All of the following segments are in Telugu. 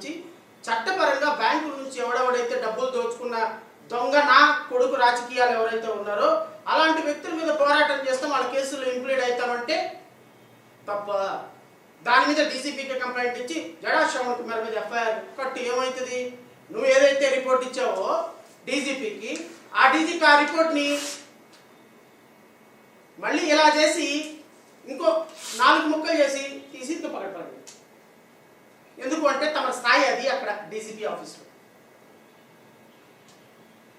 సంబంధించి చట్టపరంగా బ్యాంకుల నుంచి ఎవడెవడైతే డబ్బులు దోచుకున్న దొంగ నా కొడుకు రాజకీయాలు ఎవరైతే ఉన్నారో అలాంటి వ్యక్తుల మీద పోరాటం చేస్తాం, వాళ్ళ కేసులు ఇంప్లీడ్ అవుతామంటే తప్ప. దాని మీద డీసీపీకి కంప్లైంట్ ఇచ్చి జడా శ్రవణ్ కుమార్ మీద ఎఫ్ఐఆర్ కట్టి ఏమవుతుంది? నువ్వు ఏదైతే రిపోర్ట్ ఇచ్చావో డీజీపీకి, ఆ డీజీపీ ఆ రిపోర్ట్ని మళ్ళీ ఇలా చేసి ఇంకో 4 ముక్కలు చేసి తీసి పగడపడండి. ఎందుకు అంటే తమ స్థాయి అది అక్కడ డీజీపీ ఆఫీస్లో,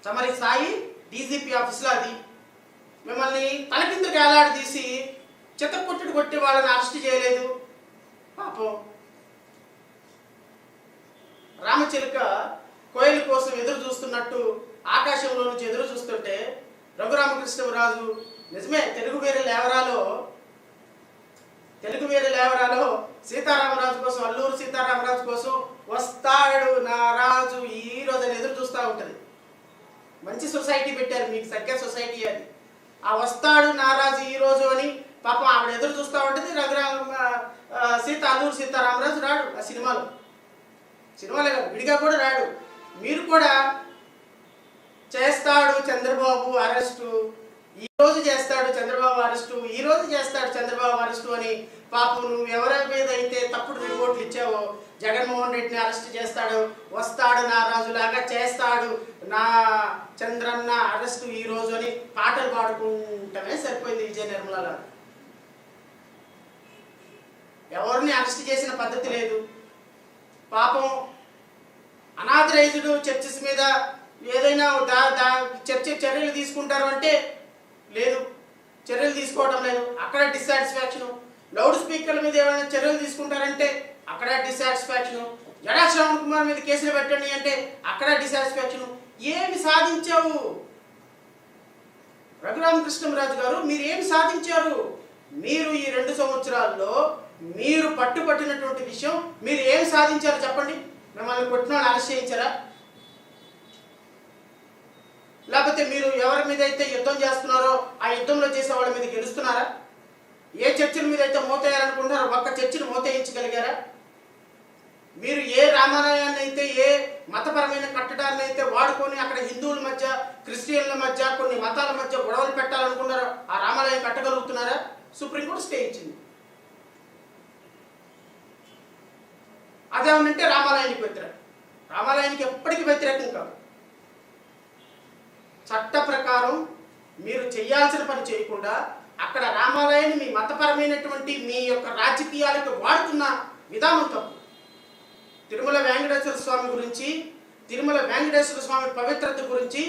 తమరి స్థాయి డీజీపీ ఆఫీస్లో అది. మిమ్మల్ని తలకిందుకు ఏలాడి తీసి చిత్తకొట్టుడు కొట్టి వాళ్ళని అరెస్ట్ చేయలేదు. పాపం రామచిలుక కోయిల కోసం ఎదురు చూస్తున్నట్టు ఆకాశంలో నుంచి ఎదురు చూస్తుంటే రఘురామకృష్ణరాజు నిజమే తెలుగు వీర లేవరాలో సీతారామరాజు కోసం, అల్లూరు సీతారామరాజు కోసం వస్తాడు నా రాజు ఈ రోజు అని ఎదురు చూస్తూ ఉంటుంది. మంచి సొసైటీ పెట్టారు మీకు, సగ్గ సొసైటీ అది. ఆ వస్తాడు నా రాజు ఈ రోజు అని పాపం ఆవిడ ఎదురు చూస్తూ ఉంటుంది. అల్లూరు సీతారామరాజు రాడు ఆ సినిమాలో కాదు, విడిగా కూడా రాడు. మీరు కూడా చేస్తాడు చంద్రబాబు అరెస్టు, ఈ రోజు చేస్తాడు చంద్రబాబు అరెస్టు, ఈ రోజు చేస్తాడు చంద్రబాబు అరెస్టు అని పాపం నువ్వు ఎవరి మీద అయితే తప్పుడు రిపోర్ట్లు ఇచ్చావో జగన్మోహన్ రెడ్డిని అరెస్ట్ చేస్తాడు, వస్తాడు నా రాజులాగా చేస్తాడు నా చంద్రన్న అరెస్టు ఈ రోజు అని పాటలు పాడుకుంటమే సరిపోయింది విజయ నిర్మల. ఎవరిని అరెస్ట్ చేసిన పద్ధతి లేదు. పాపం అనాథరైజ్డ్ చర్చెస్ మీద ఏదైనా చర్యలు తీసుకుంటారు అంటే లేదు, చర్యలు తీసుకోవడం లేదు, అక్కడ డిస్సాటిస్ఫాక్షన్. లౌడ్ స్పీకర్ల మీద ఏమైనా చర్యలు తీసుకుంటారంటే అక్కడ డిస్సాటిస్ఫాక్షన్. జడా శ్రవణ్ కుమార్ మీద కేసులు పెట్టండి అంటే అక్కడ డిస్సాటిస్ఫాక్షన్. ఏమి సాధించావు రఘురామకృష్ణరాజు గారు? మీరు ఏమి సాధించారు? మీరు ఈ 2 సంవత్సరాల్లో మీరు పట్టుపట్టినటువంటి విషయం మీరు ఏమి సాధించారు చెప్పండి? మిమ్మల్ని కొట్టిన వాళ్ళు అరెస్ట్ చేయించారా? లేకపోతే మీరు ఎవరి మీద అయితే యుద్ధం చేస్తున్నారో ఆ యుద్ధంలో చేసే వాళ్ళ మీద గెలుస్తున్నారా? ఏ చర్చిల మీద అయితే మోతేయాలనుకుంటున్నారో ఒక్క చర్చిని మోతేయించగలిగారా? మీరు ఏ రామాలయాన్ని అయితే ఏ మతపరమైన కట్టడాన్ని అయితే వాడుకొని అక్కడ హిందువుల మధ్య క్రిస్టియన్ల మధ్య కొన్ని మతాల మధ్య గొడవలు పెట్టాలనుకున్నారో ఆ రామాలయం కట్టగలుగుతున్నారా? సుప్రీంకోర్టు స్టే ఇచ్చింది. అదేమనంటే రామాలయానికి వ్యతిరేకం. రామాలయానికి ఎప్పటికీ వ్యతిరేకం కాదు. చట్ట ప్రకారం మీరు చేయాల్సిన పని చేయకుండా అక్కడ రామాలయాన్ని మీ మతపరమైనటువంటి మీ యొక్క రాజకీయాలకు వాడుతున్న విధానం తప్పు. తిరుమల వెంకటేశ్వర స్వామి గురించి, తిరుమల వెంకటేశ్వర స్వామి పవిత్రత గురించి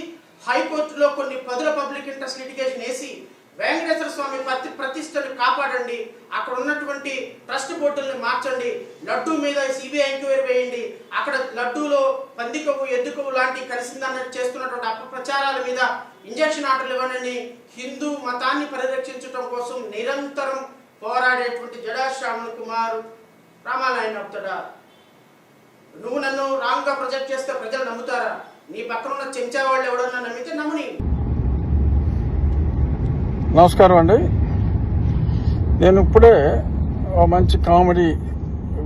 హైకోర్టులో కొన్ని పదుల పబ్లిక్ ఇంట్రెస్ట్ లిటిగేషన్ వేసి వెంకటేశ్వర స్వామి ప్రతిష్టను కాపాడండి, అక్కడ ఉన్నటువంటి ట్రస్ట్ బోర్డుల్ని మార్చండి, లడ్డూ మీద సిబిఐ ఎంక్వైరీ వేయండి, అక్కడ లడ్డూలో పందికొవ్వు ఎద్దుకొవ్వు లాంటి కలిసిందన్నట్టు చేస్తున్నటువంటి అపప్రచారాల మీద ఇంజక్షన్ ఆర్డర్లు ఇవ్వనని హిందూ మతాన్ని పరిరక్షించడం కోసం నిరంతరం పోరాడేటువంటి జడా శ్రవణ్ కుమార్ రామాలయాన్ని ఆపుతాడా? నువ్వు నన్ను రాంగ్గా ప్రొజెక్ట్ చేస్తే ప్రజలు నమ్ముతారా? నీ పక్కన ఉన్న చెంచా వాళ్ళు ఎవడన్నా నమ్మితే నమ్మని. నమస్కారం అండి. నేను ఇప్పుడే ఒక మంచి కామెడీ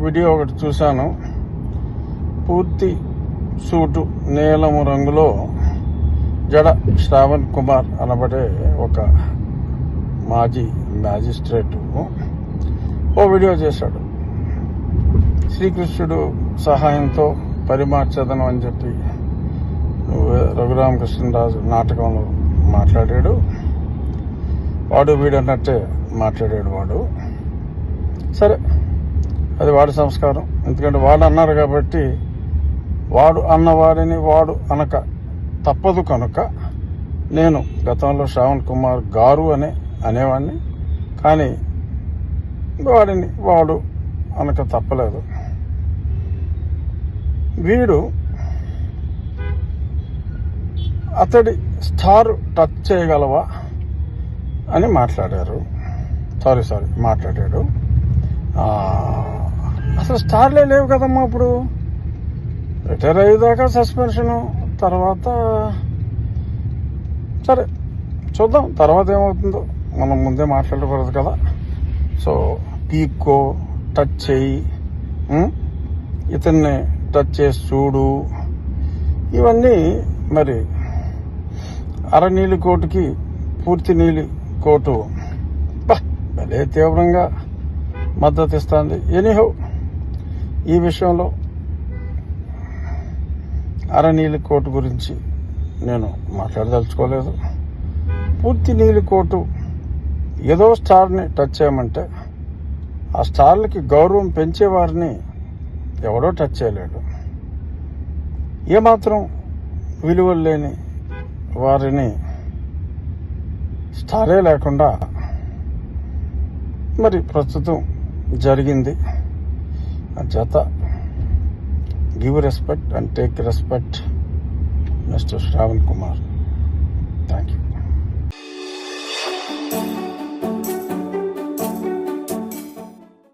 వీడియో ఒకటి చూశాను. పూర్తి సూటు నీలము రంగులో జడ శ్రావణ్ కుమార్ అనబడే ఒక మాజీ మ్యాజిస్ట్రేటు ఓ వీడియో చేశాడు. శ్రీకృష్ణుడు సహాయంతో పరిమార్చదనం అని చెప్పి రఘురామకృష్ణరాజు నాటకంలో మాట్లాడాడు. వాడు వీడన్నట్టే మాట్లాడాడు వాడు. సరే, అది వాడి సంస్కారం. ఎందుకంటే వాడు అన్నారు కాబట్టి వాడు అన్నవాడిని వాడు అనక తప్పదు కనుక నేను గతంలో శ్రావణ్ కుమార్ గారు అనేవాడిని, కానీ వాడిని వాడు అనక తప్పలేదు. వీడు అతడి స్టార్ టచ్ చేయగలవా అని మాట్లాడారు. మాట్లాడాడు. అసలు స్టార్లే లేవు కదమ్మా ఇప్పుడు. రిటైర్ అయ్యేదాకా సస్పెన్షను, తర్వాత సరే చూద్దాం తర్వాత ఏమవుతుందో, మనం ముందే మాట్లాడకూడదు కదా. సో పీక్కో, టచ్ చేయి, ఇతన్ని టచ్ చేసి చూడు, ఇవన్నీ మరి అరనీలి కోటుకి పూర్తి నీలి కోటు భలే తీవ్రంగా మద్దతు ఇస్తుంది. ఎనీహో ఈ విషయంలో అరనీలి కోటు గురించి నేను మాట్లాడదలుచుకోలేదు. పూర్తి నీలి కోటు ఏదో స్టార్ని టచ్ చేయమంటే ఆ స్టార్లకి గౌరవం పెంచేవారిని ఎవడో టచ్ చేయలేడు. ఏమాత్రం విలువలు లేని వారిని స్టారే లేకుండా మరి ప్రస్తుతం జరిగింది. చేత give respect and take respect mister Shravan Kumar.